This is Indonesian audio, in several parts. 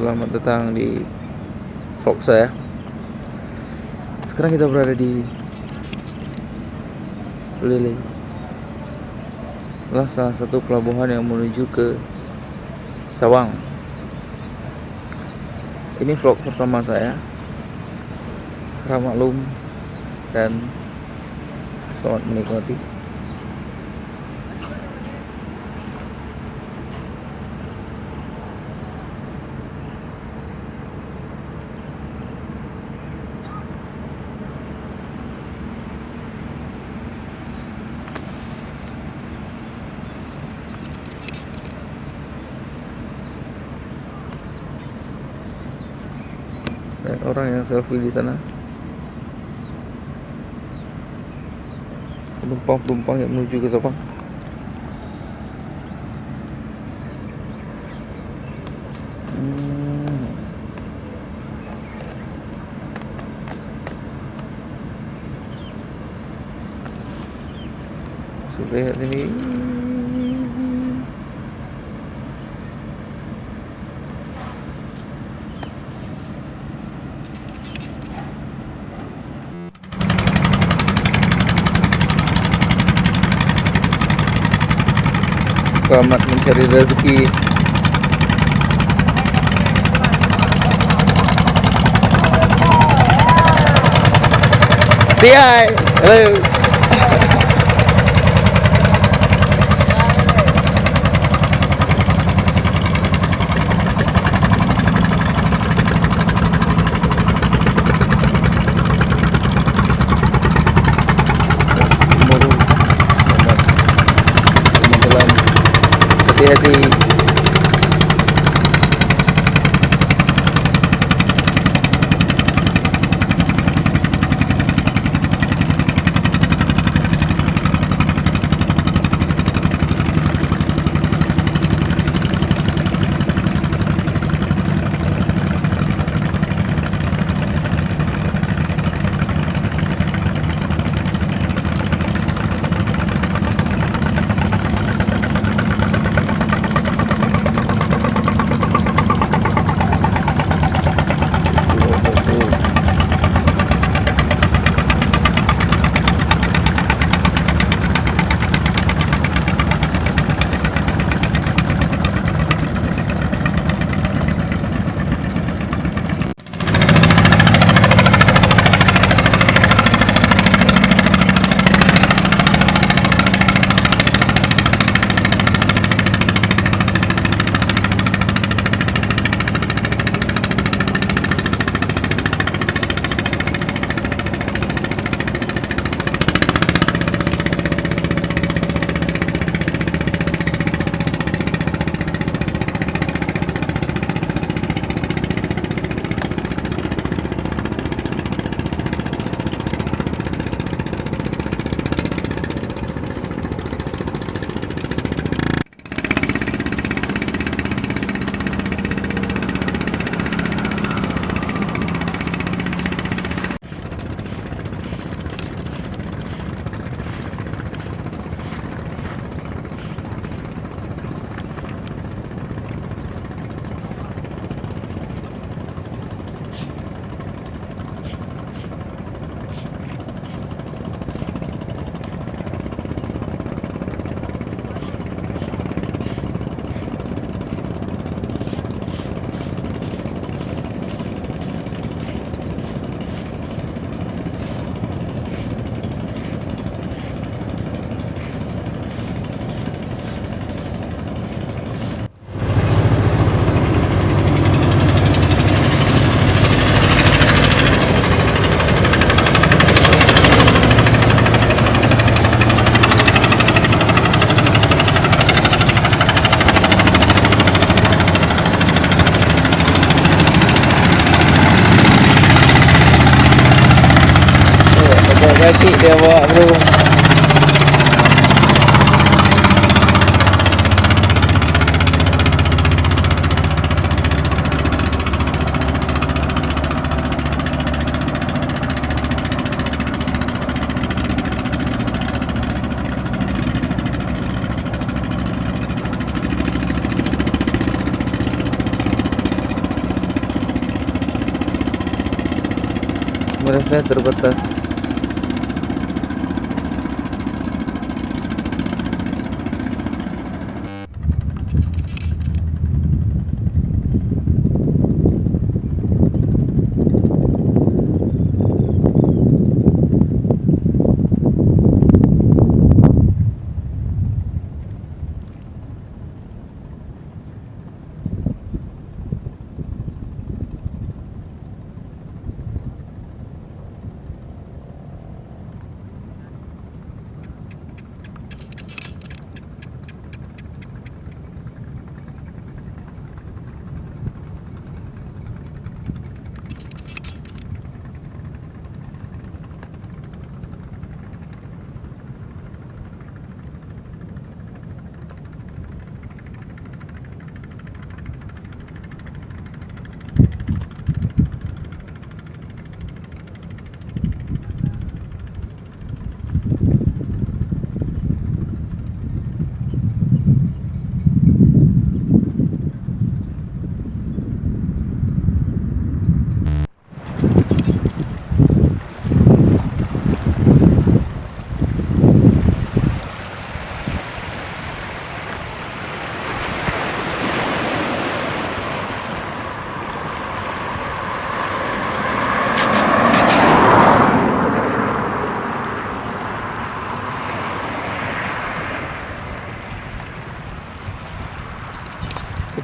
Selamat datang di vlog saya. Sekarang kita berada di Lele, salah satu pelabuhan yang menuju ke Sawang. Ini vlog pertama saya. Harap maklum dan selamat menikmati. Banyak orang yang selfie di sana. Penumpang-penumpang yang menuju ke Sabang. Bisa lihat sini. Selamat mencari rezeki. Say hi. Hello. Hati-hati. Kaki dia bawa bro. kamera saya terbatas.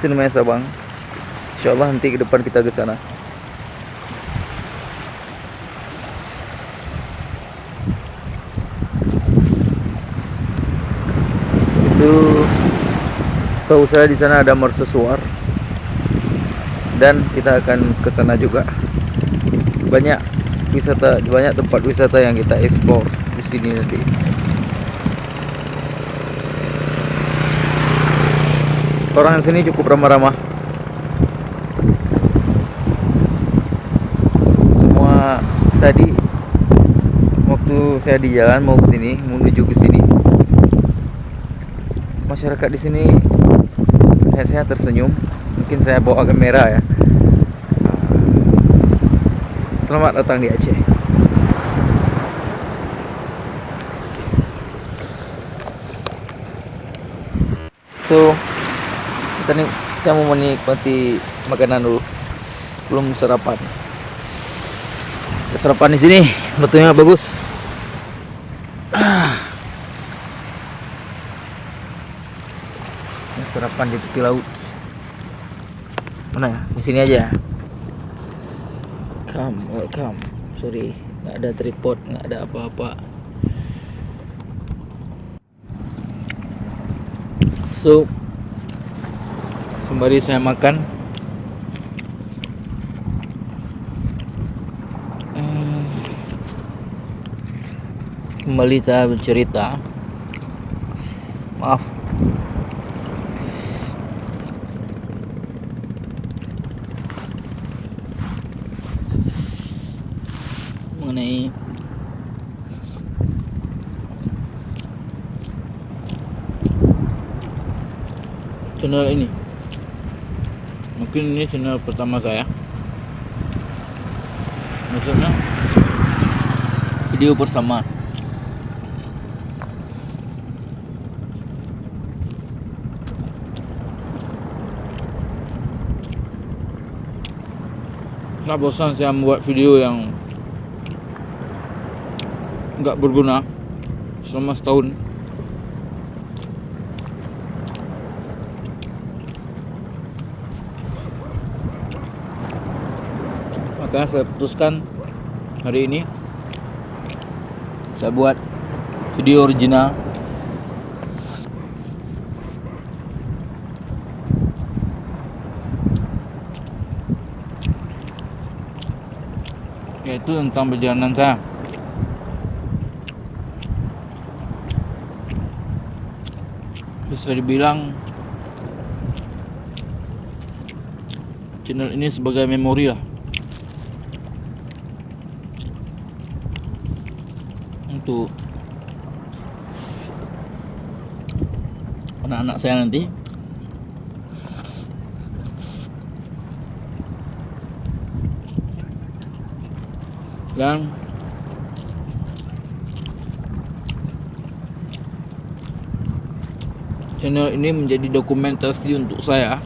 Itu namanya Sabang. Insyaallah nanti ke depan kita ke sana. Itu setahu saya di sana ada mercusuar. Dan kita akan ke sana juga. Banyak tempat wisata yang kita explore di sini nanti. Orang sini cukup ramah-ramah. Semua tadi waktu saya di jalan mau ke sini, menuju ke sini, masyarakat di sini saya tersenyum. Mungkin saya bawa kamera ya. Selamat datang di Aceh. So, kita nih, saya mau menikmati makanan dulu, belum sarapan. Sarapan di sini betulnya bagus. Ini sarapan di tepi laut. Mana ya? Di sini aja. Welcome. Sorry, nggak ada tripod, nggak ada apa-apa. So, sembari saya makan, kembali saya bercerita. Maaf, mengenai channel ini. Mungkin ini channel pertama saya, maksudnya video bersama. Nah, bosan saya membuat video yang nggak berguna selama setahun. Maka saya putuskan hari ini saya buat video original. Yaitu tentang perjalanan saya. Bisa dibilang channel ini sebagai memori lah untuk anak-anak saya nanti. Dan channel ini menjadi dokumentasi untuk saya.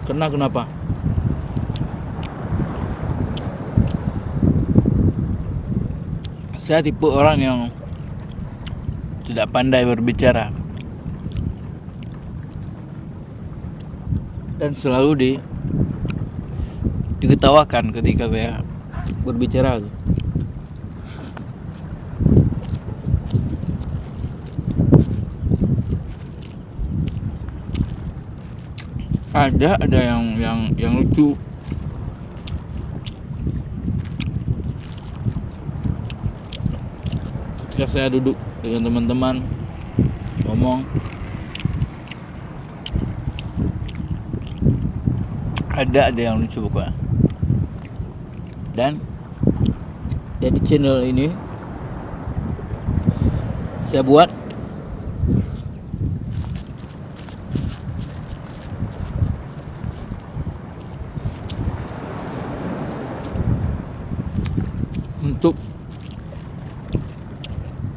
Karena kenapa? Saya tipe orang yang tidak pandai berbicara dan selalu diketawakan ketika saya berbicara. Ada yang lucu. Ketika saya duduk dengan teman-teman ngomong, ada yang lucu pokoknya. Dan jadi channel ini saya buat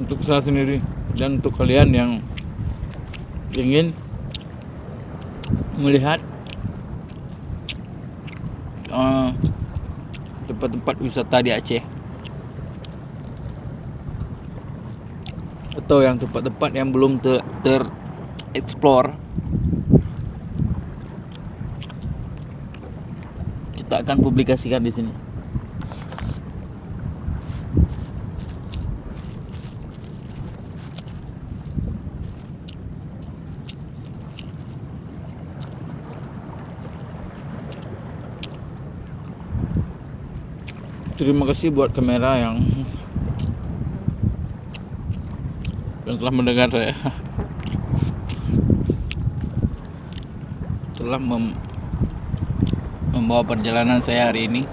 untuk saya sendiri dan untuk kalian yang ingin melihat tempat-tempat wisata di Aceh, atau yang tempat-tempat yang belum ter-explore. Kita akan publikasikan di sini. Terima kasih buat kamera yang telah mendengar saya, telah membawa perjalanan saya hari ini.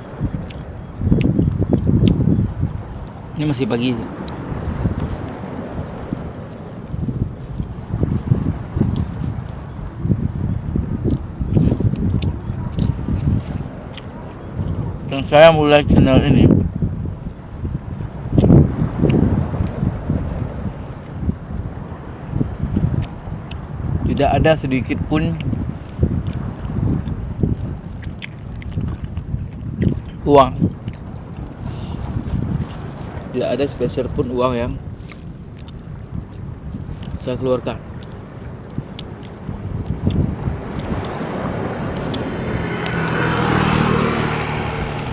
Ini masih pagi. Dan saya mulai channel ini tidak ada sedikit pun uang, tidak ada sepeser pun uang yang saya keluarkan.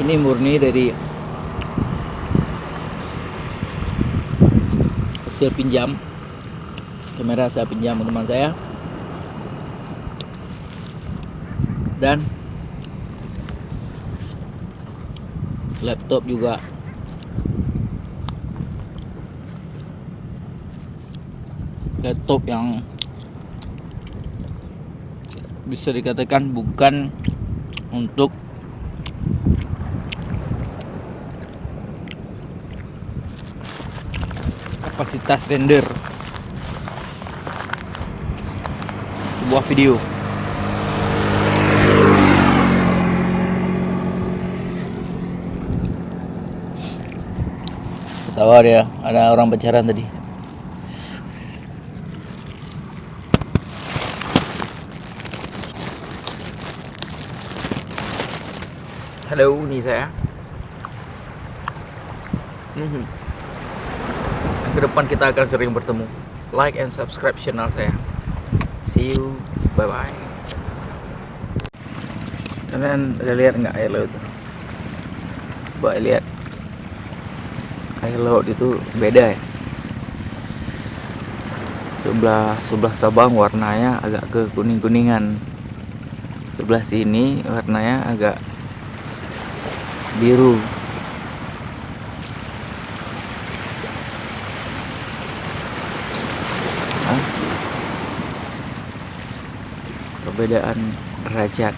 Ini murni dari hasil pinjam. Kamera saya pinjam teman saya, dan laptop juga laptop yang bisa dikatakan bukan untuk kapasitas render sebuah video. Ketawa dia, ada orang pacaran tadi. Halo, ini saya. Ke depan kita akan sering bertemu. Like and subscribe channel saya. See you, bye bye. Kalian udah lihat nggak air laut itu? Coba lihat, air laut itu beda ya. Sebelah Sabang warnanya agak ke kuning-kuningan. Sebelah sini warnanya agak biru. Perbedaan derajat.